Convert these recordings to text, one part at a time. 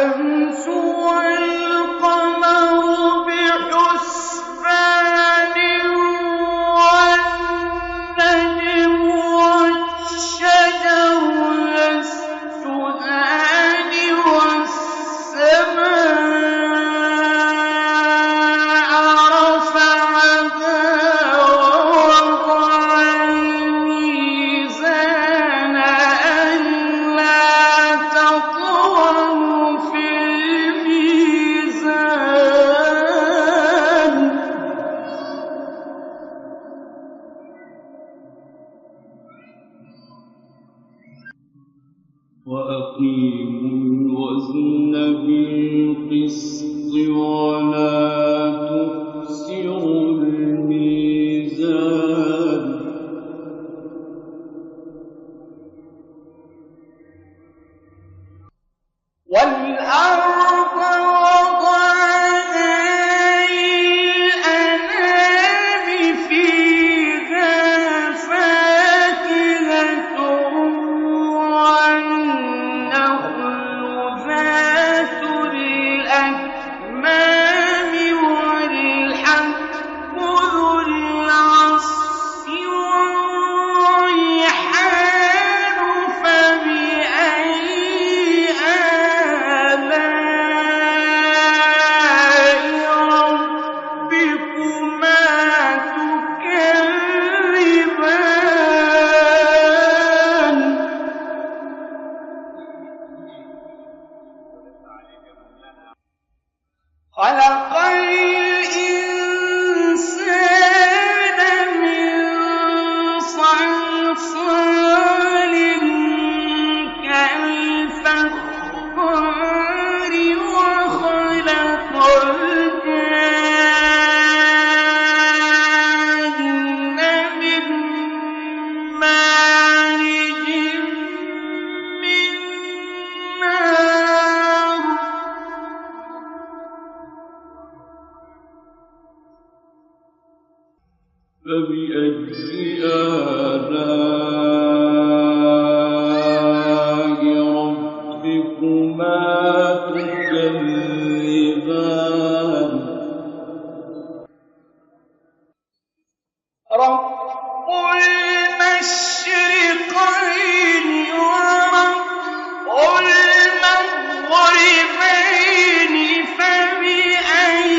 الشمس والقمر بحسبان والنجم والشجر يسجدان والسماء رفعها ووضع الميزان ألا تطغوا في الميزان وأقيموا الوزن بالقسط ولا تخسروا الميزان والأرض وضعها للأنام فيها فاكهة والنخل ذات الأكمام والحب ذو العصف والريحان فبأي آلاء ربكما تكذبان خلق الإنسان من صلصال كالفخار وخلق الجان من مارج من نار فبأي آلاء ربكما تكذبان رب المشرقين ورب المغربين فبأي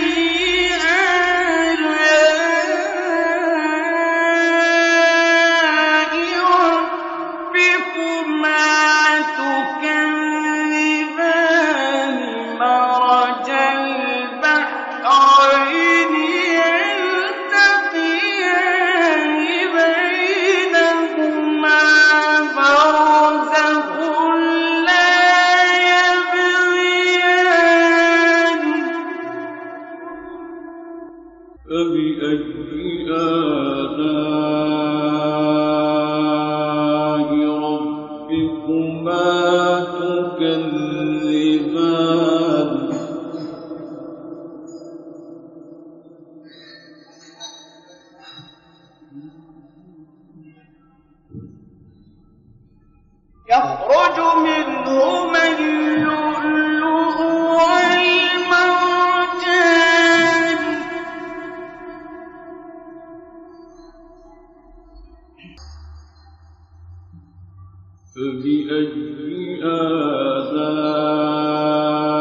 آلاء ربكما تكذبان مرج البحرين يلتقيان بينهما برزخ لا يبغيان فبأي آلاء ربكما تكذبان يخرج منهما اللؤلؤ والمرجان فبأي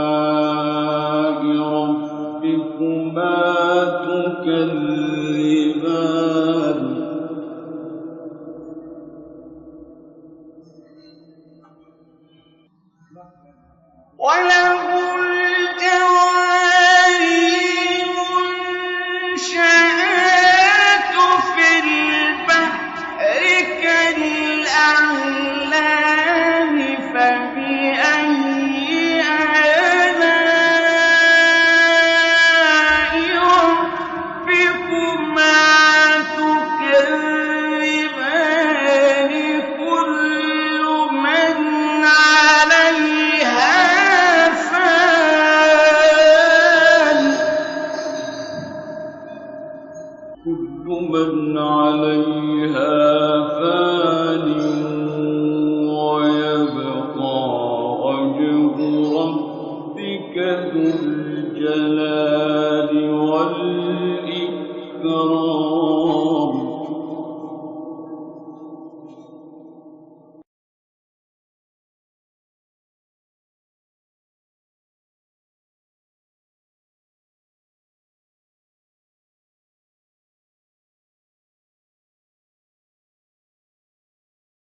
آلاء ربكما تكذبان وله الجوار المنشآت في البحر كالأعلام